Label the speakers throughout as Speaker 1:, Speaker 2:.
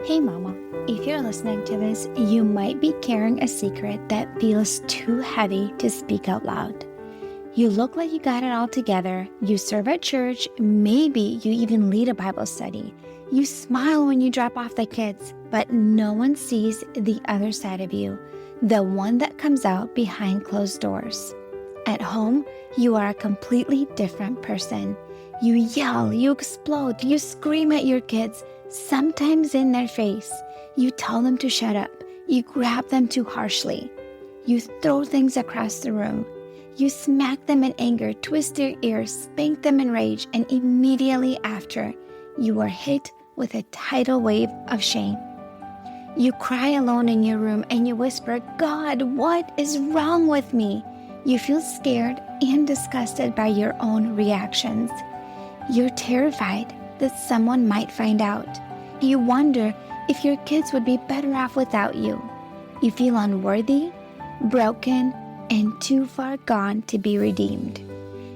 Speaker 1: Hey mama, if you're listening to this, you might be carrying a secret that feels too heavy to speak out loud. You look like you got it all together, you serve at church, maybe you even lead a Bible study. You smile when you drop off the kids, but no one sees the other side of you, the one that comes out behind closed doors. At home, you are a completely different person. You yell, you explode, you scream at your kids, sometimes in their face. You tell them to shut up. You grab them too harshly. You throw things across the room. You smack them in anger, twist their ears, spank them in rage, and immediately after, you are hit with a tidal wave of shame. You cry alone in your room and you whisper, "God, what is wrong with me?" You feel scared and disgusted by your own reactions. You're terrified that someone might find out. You wonder if your kids would be better off without you. You feel unworthy, broken, and too far gone to be redeemed.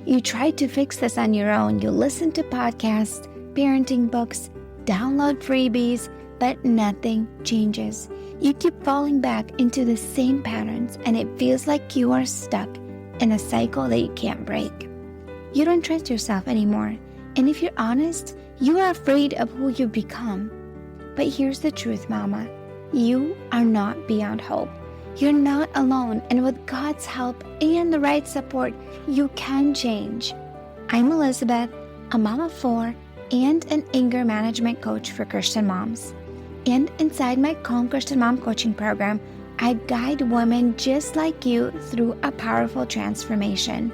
Speaker 1: You try to fix this on your own. You listen to podcasts, parenting books, download freebies, but nothing changes. You keep falling back into the same patterns, and it feels like you are stuck in a cycle that you can't break. You don't trust yourself anymore, and if you're honest, you are afraid of who you've become. But here's the truth, Mama. You are not beyond hope. You're not alone, and with God's help and the right support, you can change. I'm Elizabeth, a mom of 4 and an anger management coach for Christian moms. And inside my Calm Christian Mom coaching program, I guide women just like you through a powerful transformation.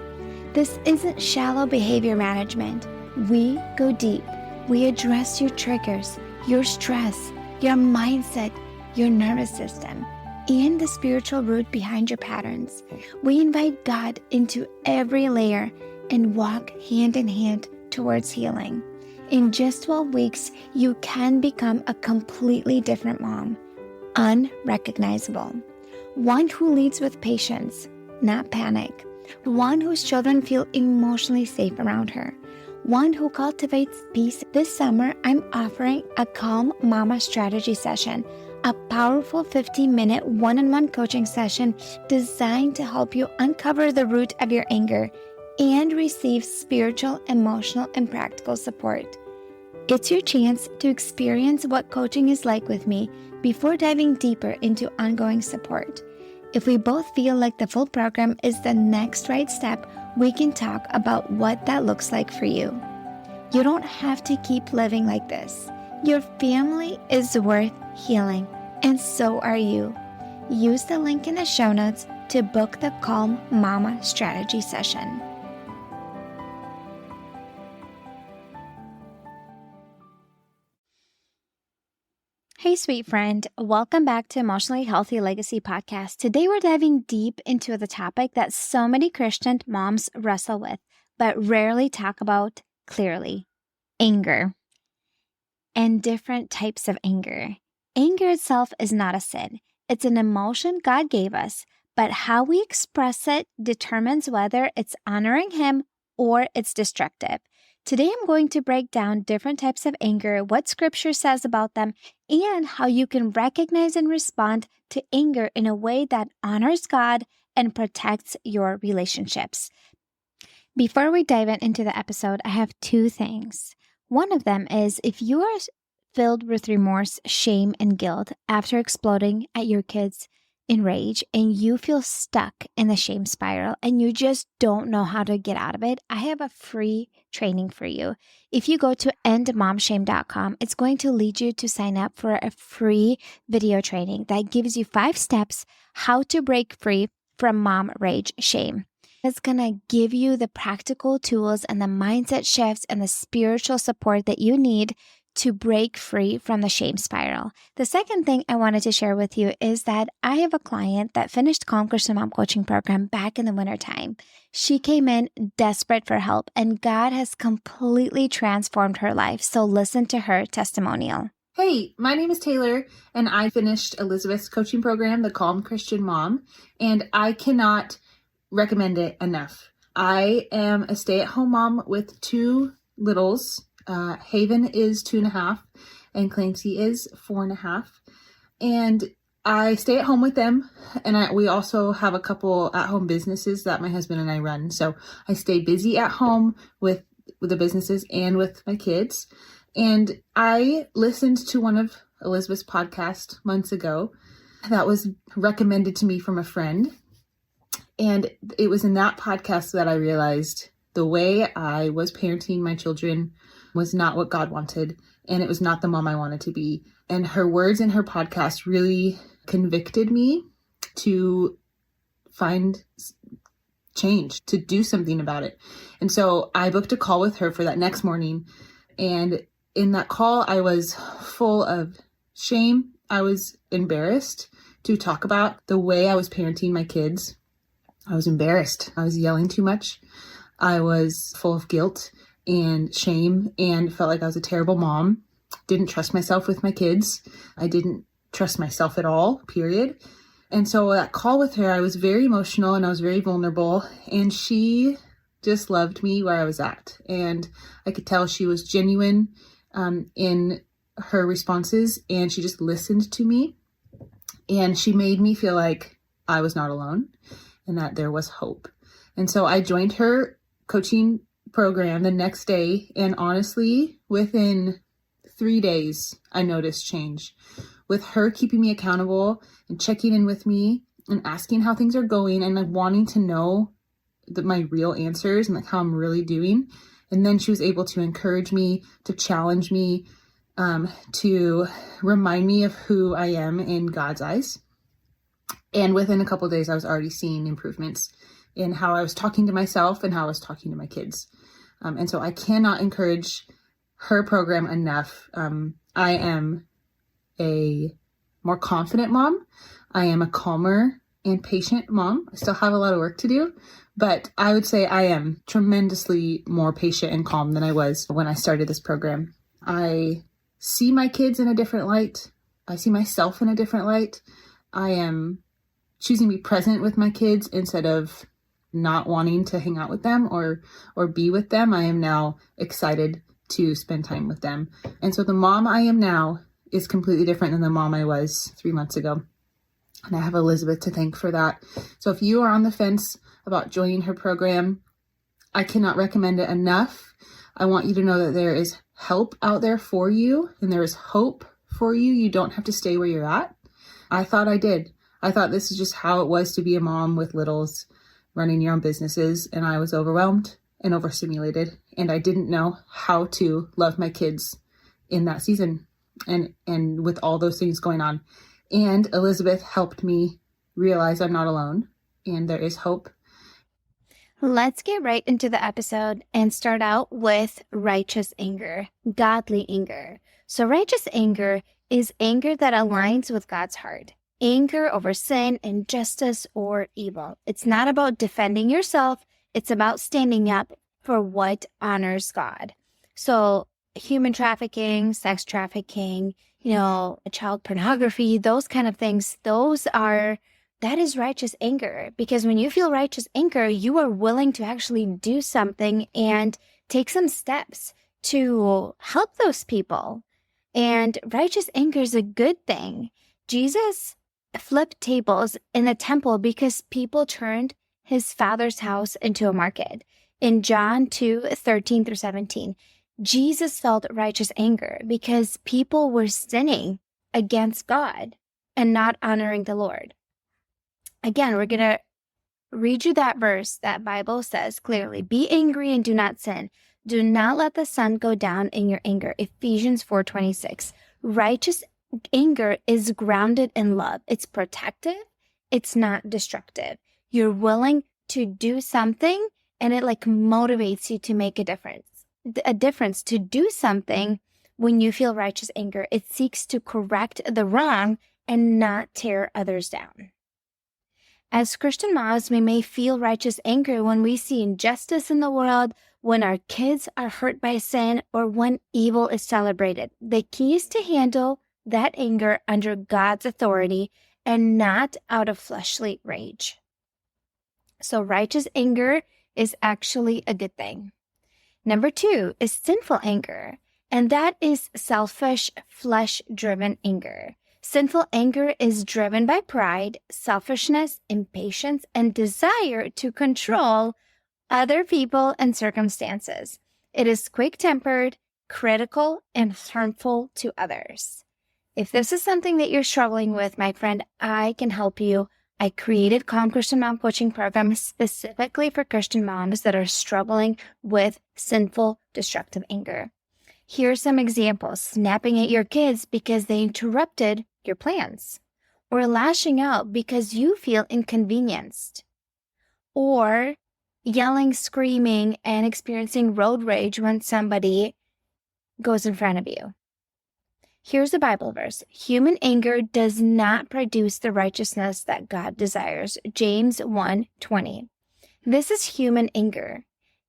Speaker 1: This isn't shallow behavior management. We go deep. We address your triggers, your stress, your mindset, your nervous system, and the spiritual root behind your patterns. We invite God into every layer and walk hand in hand towards healing. In just 12 weeks, you can become a completely different mom, unrecognizable. One who leads with patience, not panic. One whose children feel emotionally safe around her. One who cultivates peace. This summer, I'm offering a Calm Mama strategy session, a powerful 15-minute one-on-one coaching session designed to help you uncover the root of your anger and receive spiritual, emotional, and practical support. It's your chance to experience what coaching is like with me before diving deeper into ongoing support. If we both feel like the full program is the next right step, we can talk about what that looks like for you. You don't have to keep living like this. Your family is worth healing, and so are you. Use the link in the show notes to book the Calm Mama strategy session. Hey, sweet friend. Welcome back to Emotionally Healthy Legacy Podcast. Today, we're diving deep into the topic that so many Christian moms wrestle with, but rarely talk about clearly: anger and different types of anger. Anger itself is not a sin. It's an emotion God gave us, but how we express it determines whether it's honoring Him or it's destructive. Today, I'm going to break down different types of anger, what Scripture says about them, and how you can recognize and respond to anger in a way that honors God and protects your relationships. Before we dive into the episode, I have 2 things. One of them is if you are filled with remorse, shame, and guilt after exploding at your kids in rage, and you feel stuck in the shame spiral and you just don't know how to get out of it, I have a free training for you. If you go to endmomshame.com, it's going to lead you to sign up for a free video training that gives you 5 steps how to break free from mom rage shame. It's going to give you the practical tools and the mindset shifts and the spiritual support that you need to break free from the shame spiral. The second thing I wanted to share with you is that I have a client that finished Calm Christian Mom coaching program back in the wintertime. She came in desperate for help, and God has completely transformed her life. So listen to her testimonial.
Speaker 2: Hey, my name is Taylor, and I finished Elizabeth's coaching program, the Calm Christian Mom, and I cannot recommend it enough. I am a stay-at-home mom with 2 littles. Haven is 2.5, and Clancy is 4.5. And I stay at home with them, and we also have a couple at-home businesses that my husband and I run. So I stay busy at home with the businesses and with my kids. And I listened to one of Elizabeth's podcasts months ago that was recommended to me from a friend. And it was in that podcast that I realized the way I was parenting my children was not what God wanted. And it was not the mom I wanted to be. And her words in her podcast really convicted me to find change, to do something about it. And so I booked a call with her for that next morning. And in that call, I was full of shame. I was embarrassed to talk about the way I was parenting my kids. I was embarrassed. I was yelling too much. I was full of guilt and shame and felt like I was a terrible mom. Didn't trust myself with my kids. I didn't trust myself at all, period. And so that call with her, I was very emotional and I was very vulnerable, and she just loved me where I was at. And I could tell she was genuine in her responses, and she just listened to me, and she made me feel like I was not alone and that there was hope. And so I joined her coaching program the next day, and honestly, within 3 days, I noticed change. With her keeping me accountable and checking in with me and asking how things are going and like wanting to know my real answers and like how I'm really doing. And then she was able to encourage me, to challenge me, to remind me of who I am in God's eyes. And within a couple of days, I was already seeing improvements in how I was talking to myself and how I was talking to my kids. And so I cannot encourage her program enough. I am a more confident mom. I am a calmer and patient mom. I still have a lot of work to do, but I would say I am tremendously more patient and calm than I was when I started this program. I see my kids in a different light. I see myself in a different light. I am choosing to be present with my kids instead of not wanting to hang out with them or be with them. I am now excited to spend time with them. And so the mom I am now is completely different than the mom I was 3 months ago. And I have Elizabeth to thank for that. So if you are on the fence about joining her program, I cannot recommend it enough. I want you to know that there is help out there for you and there is hope for you. You don't have to stay where you're at. I thought I did. I thought this is just how it was to be a mom with littles, running your own businesses, and I was overwhelmed and overstimulated, and I didn't know how to love my kids in that season and with all those things going on. And Elizabeth helped me realize I'm not alone and there is hope.
Speaker 1: Let's get right into the episode and start out with righteous anger, godly anger. So righteous anger is anger that aligns with God's heart. Anger over sin, injustice, or evil. It's not about defending yourself. It's about standing up for what honors God. So human trafficking, sex trafficking, child pornography, those kind of things, that is righteous anger. Because when you feel righteous anger, you are willing to actually do something and take some steps to help those people. And righteous anger is a good thing. Jesus flipped tables in the temple because people turned his father's house into a market. In John 2:13-17, Jesus felt righteous anger because people were sinning against God and not honoring the Lord. Again, we're going to read you that verse. That Bible says clearly, be angry and do not sin. Do not let the sun go down in your anger. Ephesians 4:26. Righteous anger is grounded in love. It's protective. It's not destructive. You're willing to do something and it motivates you to make a difference to do something. When you feel righteous anger, it seeks to correct the wrong and not tear others down. As Christian moms, we may feel righteous anger when we see injustice in the world, when our kids are hurt by sin, or when evil is celebrated. The key is to handle that anger under God's authority and not out of fleshly rage. So righteous anger is actually a good thing. Number 2 is sinful anger. And that is selfish, flesh-driven anger. Sinful anger is driven by pride, selfishness, impatience, and desire to control other people and circumstances. It is quick-tempered, critical, and harmful to others. If this is something that you're struggling with, my friend, I can help you. I created Calm Christian Mom Coaching Program specifically for Christian moms that are struggling with sinful, destructive anger. Here's some examples: snapping at your kids because they interrupted your plans, or lashing out because you feel inconvenienced, or yelling, screaming, and experiencing road rage when somebody goes in front of you. Here's a Bible verse. Human anger does not produce the righteousness that God desires. James 1:20. This is human anger.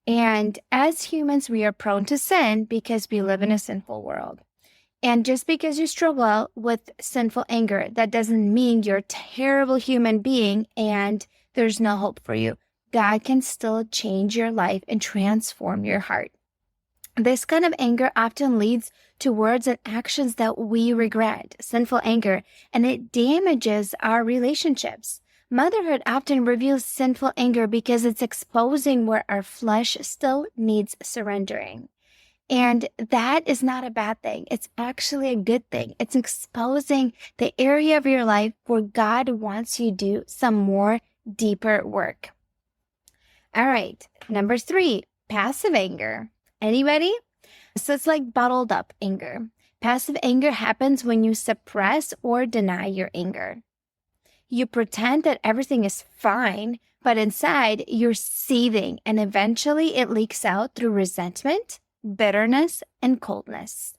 Speaker 1: And as humans, we are prone to sin because we live in a sinful world. And just because you struggle with sinful anger, that doesn't mean you're a terrible human being and there's no hope for you. God can still change your life and transform your heart. This kind of anger often leads to words and actions that we regret, sinful anger, and it damages our relationships. Motherhood often reveals sinful anger because it's exposing where our flesh still needs surrendering. And that is not a bad thing. It's actually a good thing. It's exposing the area of your life where God wants you to do some more deeper work. All right, number 3, passive anger. Anybody? So it's like bottled up anger. Passive anger happens when you suppress or deny your anger. You pretend that everything is fine, but inside you're seething, and eventually it leaks out through resentment, bitterness, and coldness.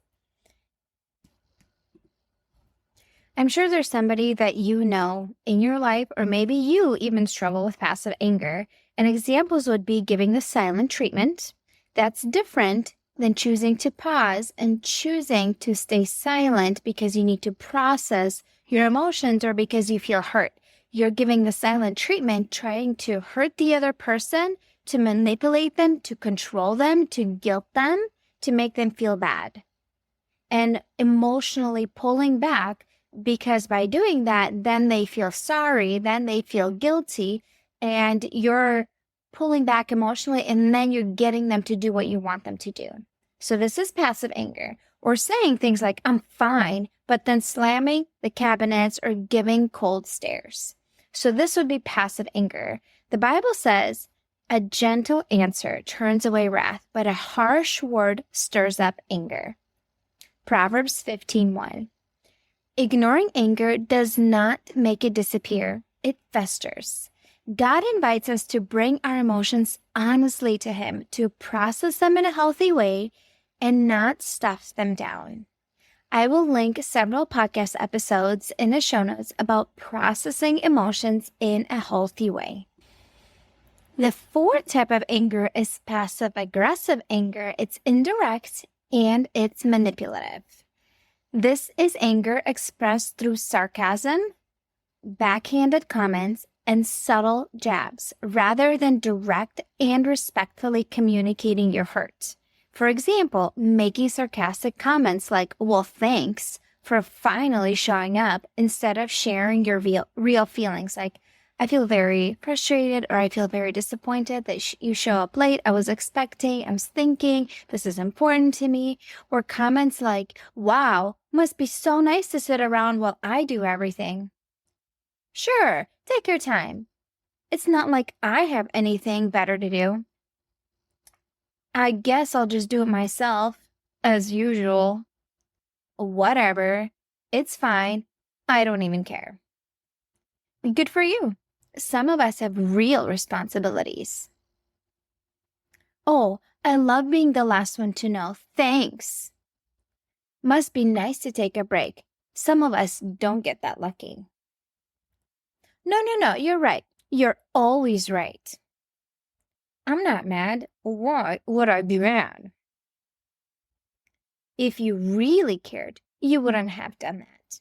Speaker 1: I'm sure there's somebody that you know in your life, or maybe you even struggle with passive anger. And examples would be giving the silent treatment. That's different than choosing to pause and choosing to stay silent because you need to process your emotions or because you feel hurt. You're giving the silent treatment, trying to hurt the other person, to manipulate them, to control them, to guilt them, to make them feel bad. And emotionally pulling back, because by doing that, then they feel sorry, then they feel guilty, and you're pulling back emotionally, and then you're getting them to do what you want them to do. So this is passive anger, or saying things like, I'm fine, but then slamming the cabinets or giving cold stares. So this would be passive anger. The Bible says, a gentle answer turns away wrath, but a harsh word stirs up anger. Proverbs 15:1. Ignoring anger does not make it disappear. It festers. God invites us to bring our emotions honestly to Him, to process them in a healthy way and not stuff them down. I will link several podcast episodes in the show notes about processing emotions in a healthy way. The 4th type of anger is passive-aggressive anger. It's indirect and it's manipulative. This is anger expressed through sarcasm, backhanded comments, and subtle jabs, rather than direct and respectfully communicating your hurt. For example, making sarcastic comments like, well, thanks for finally showing up, instead of sharing your real feelings like, I feel very frustrated, or I feel very disappointed that you show up late. I was expecting, I was thinking, this is important to me. Or comments like, wow, must be so nice to sit around while I do everything. Sure, take your time. It's not like I have anything better to do. I guess I'll just do it myself, as usual. Whatever, it's fine. I don't even care. Good for you. Some of us have real responsibilities. Oh, I love being the last one to know. Thanks. Must be nice to take a break. Some of us don't get that lucky. No, you're right. You're always right. I'm not mad. Why would I be mad? If you really cared, you wouldn't have done that.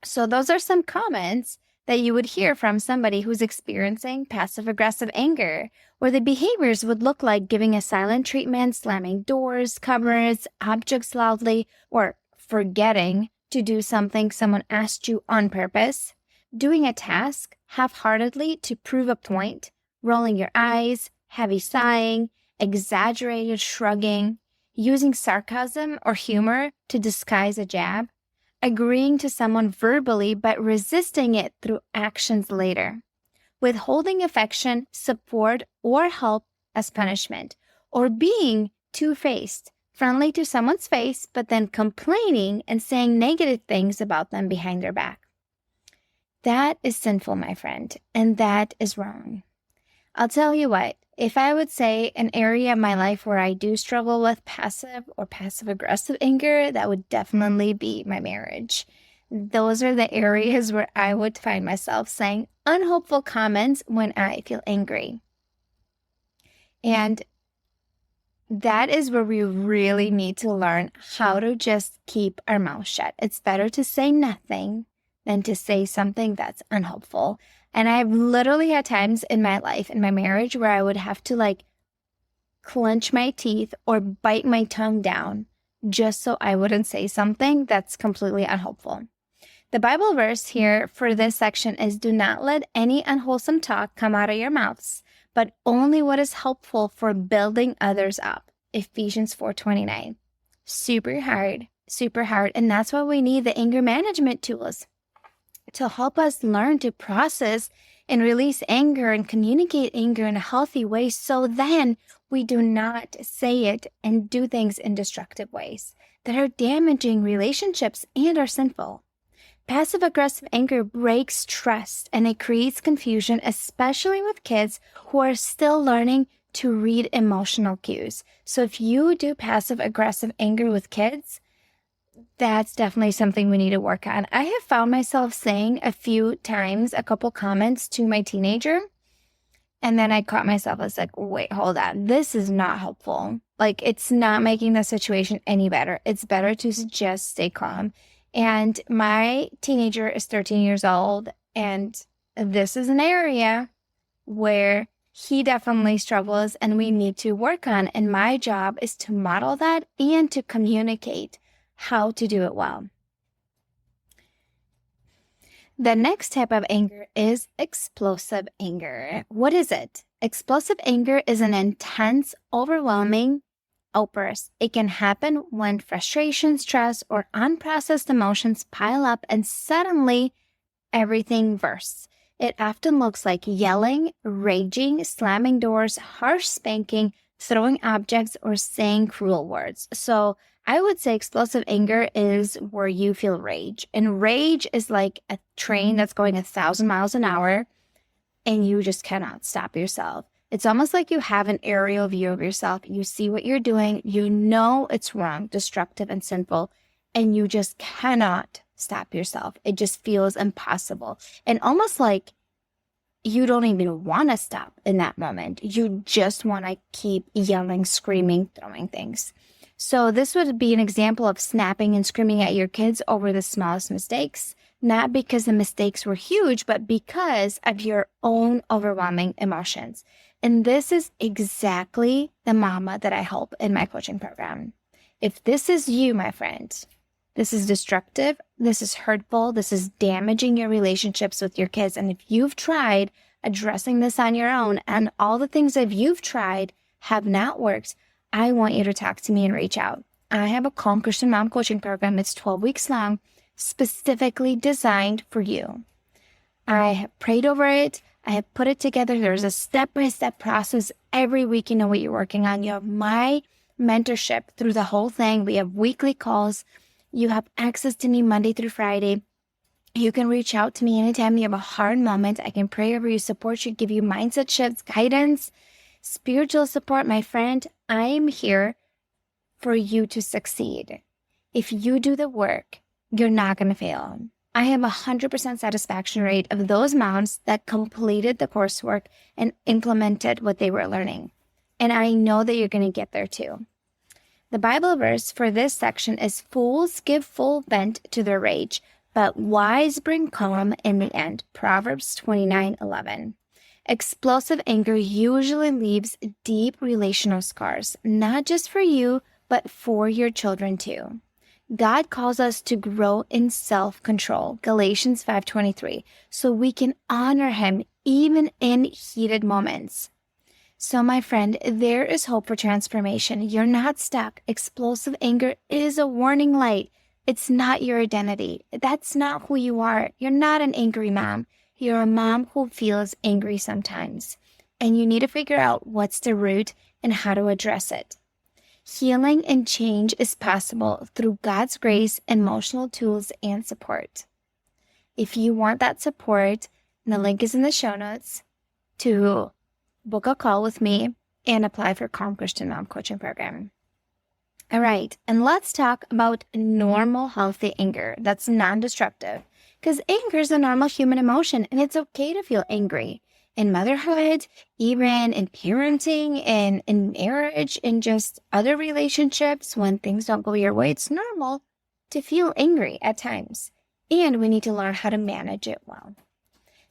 Speaker 1: So those are some comments that you would hear from somebody who's experiencing passive-aggressive anger, where the behaviors would look like giving a silent treatment, slamming doors, cupboards, objects loudly, or forgetting to do something someone asked you on purpose, doing a task half-heartedly to prove a point, rolling your eyes, heavy sighing, exaggerated shrugging, using sarcasm or humor to disguise a jab, agreeing to someone verbally but resisting it through actions later, withholding affection, support, or help as punishment, or being two-faced, friendly to someone's face but then complaining and saying negative things about them behind their back. That is sinful, my friend, and that is wrong. I'll tell you what, if I would say an area of my life where I do struggle with passive or passive-aggressive anger, that would definitely be my marriage. Those are the areas where I would find myself saying unhopeful comments when I feel angry. And that is where we really need to learn how to just keep our mouth shut. It's better to say nothing than to say something that's unhelpful. And I've literally had times in my life, in my marriage, where I would have to clench my teeth or bite my tongue down just so I wouldn't say something that's completely unhelpful. The Bible verse here for this section is, "Do not let any unwholesome talk come out of your mouths, but only what is helpful for building others up." Ephesians 4:29. Super hard. And that's why we need the anger management tools to help us learn to process and release anger and communicate anger in a healthy way, so then we do not say it and do things in destructive ways that are damaging relationships and are sinful. Passive-aggressive anger breaks trust and it creates confusion, especially with kids who are still learning to read emotional cues. So if you do passive-aggressive anger with kids, that's definitely something we need to work on. I have found myself saying a few times a couple comments to my teenager, and then I caught myself. I was like, wait, hold on. This is not helpful. It's not making the situation any better. It's better to just stay calm. And my teenager is 13 years old, and this is an area where he definitely struggles and we need to work on. And my job is to model that and to communicate how to do it well. The next type of anger is explosive anger. What is it? Explosive anger is an intense, overwhelming outburst. It can happen when frustration, stress, or unprocessed emotions pile up and suddenly everything bursts. It often looks like yelling, raging, slamming doors, harsh spanking, throwing objects, or saying cruel words. So I would say explosive anger is where you feel rage. And rage is like a train that's going 1,000 miles an hour and you just cannot stop yourself. It's almost like you have an aerial view of yourself. You see what you're doing. You know it's wrong, destructive, and sinful, and you just cannot stop yourself. It just feels impossible. And almost like you don't even want to stop in that moment. You just want to keep yelling, screaming, throwing things. So this would be an example of snapping and screaming at your kids over the smallest mistakes, not because the mistakes were huge, but because of your own overwhelming emotions. And this is exactly the mama that I help in my coaching program. If this is you, my friend, this is destructive, this is hurtful, this is damaging your relationships with your kids. And if you've tried addressing this on your own and all the things that you've tried have not worked, I want you to talk to me and reach out. I have a Calm Christian Mom coaching program. It's 12 weeks long, specifically designed for you. I have prayed over it. I have put it together. There's a step-by-step process every week. You know what you're working on. You have my mentorship through the whole thing. We have weekly calls. You have access to me Monday through Friday. You can reach out to me anytime you have a hard moment. I can pray over you, support you, give you mindset shifts, guidance, spiritual support. My friend, I am here for you to succeed. If you do the work, you're not going to fail. I have 100% satisfaction rate of those moms that completed the coursework and implemented what they were learning. And I know that you're going to get there too. The Bible verse for this section is, "Fools give full vent to their rage, but wise bring calm in the end. Proverbs 29:11. Explosive anger usually leaves deep relational scars, not just for you, but for your children too. God calls us to grow in self-control, Galatians 5:23, so we can honor him even in heated moments. So my friend, there is hope for transformation. You're not stuck. Explosive anger is a warning light. It's not your identity. That's not who you are. You're not an angry mom. You're a mom who feels angry sometimes. And you need to figure out what's the root and how to address it. Healing and change is possible through God's grace, emotional tools, and support. If you want that support, the link is in the show notes to book a call with me and apply for Calm Christian Mom Coaching Program. All right, and let's talk about normal, healthy anger that's non-destructive. Because anger is a normal human emotion, and it's okay to feel angry. In motherhood, even in parenting, and in marriage, in just other relationships, when things don't go your way, it's normal to feel angry at times. And we need to learn how to manage it well.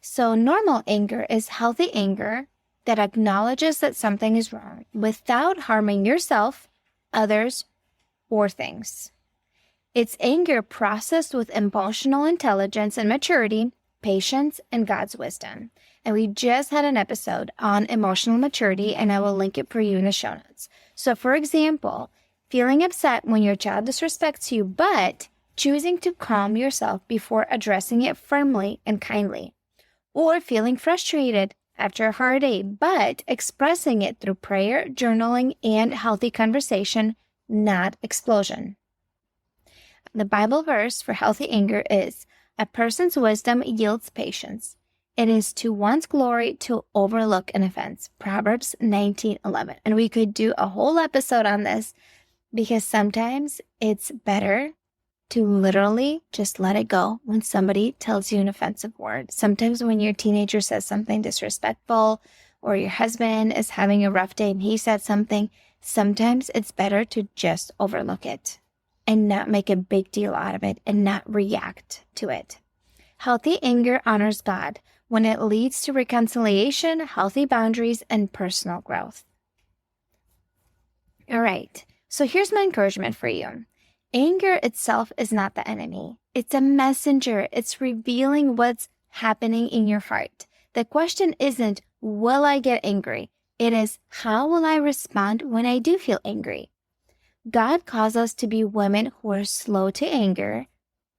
Speaker 1: So normal anger is healthy anger that acknowledges that something is wrong without harming yourself, others, or things. It's anger processed with emotional intelligence and maturity, patience, and God's wisdom. And we just had an episode on emotional maturity, and I will link it for you in the show notes. So for example, feeling upset when your child disrespects you, but choosing to calm yourself before addressing it firmly and kindly. Or feeling frustrated after a hard day, but expressing it through prayer, journaling, and healthy conversation, not explosion. The Bible verse for healthy anger is, "A person's wisdom yields patience. It is to one's glory to overlook an offense." Proverbs 19:11. And we could do a whole episode on this because sometimes it's better to literally just let it go when somebody tells you an offensive word. Sometimes when your teenager says something disrespectful or your husband is having a rough day and he said something, sometimes it's better to just overlook it and not make a big deal out of it and not react to it. Healthy anger honors God when it leads to reconciliation, healthy boundaries, and personal growth. All right, so here's my encouragement for you. Anger itself is not the enemy. It's a messenger. It's revealing what's happening in your heart. The question isn't, will I get angry? It is, how will I respond when I do feel angry? God calls us to be women who are slow to anger,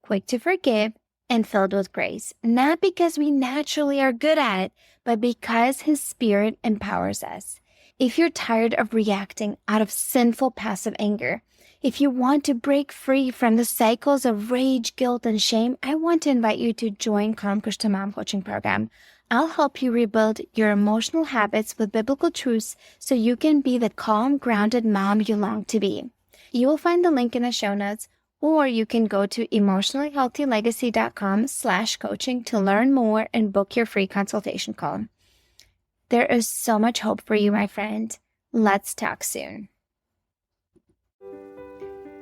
Speaker 1: quick to forgive, and filled with grace. Not because we naturally are good at it, but because His Spirit empowers us. If you're tired of reacting out of sinful passive anger, if you want to break free from the cycles of rage, guilt, and shame, I want to invite you to join Calm Christian Mom Coaching Program. I'll help you rebuild your emotional habits with biblical truths so you can be the calm, grounded mom you long to be. You will find the link in the show notes, or you can go to emotionallyhealthylegacy.com/coaching to learn more and book your free consultation call. There is so much hope for you, my friend. Let's talk soon.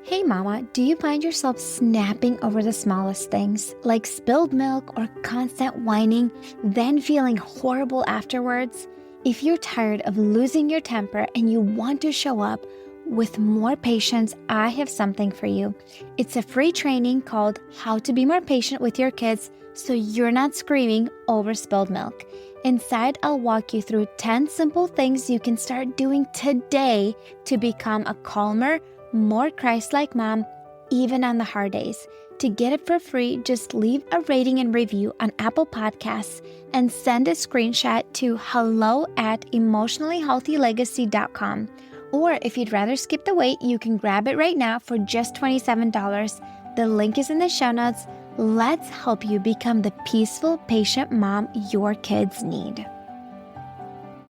Speaker 1: Hey mama, do you find yourself snapping over the smallest things, like spilled milk or constant whining, then feeling horrible afterwards? If you're tired of losing your temper and you want to show up with more patience, I have something for you. It's a free training called How to Be More Patient with Your Kids so you're not screaming over spilled milk. Inside, I'll walk you through 10 simple things you can start doing today to become a calmer, more Christ-like mom, even on the hard days. To get it for free, just leave a rating and review on Apple Podcasts and send a screenshot to hello@emotionallyhealthylegacy.com. Or if you'd rather skip the wait, you can grab it right now for just $27. The link is in the show notes. Let's help you become the peaceful, patient mom your kids need.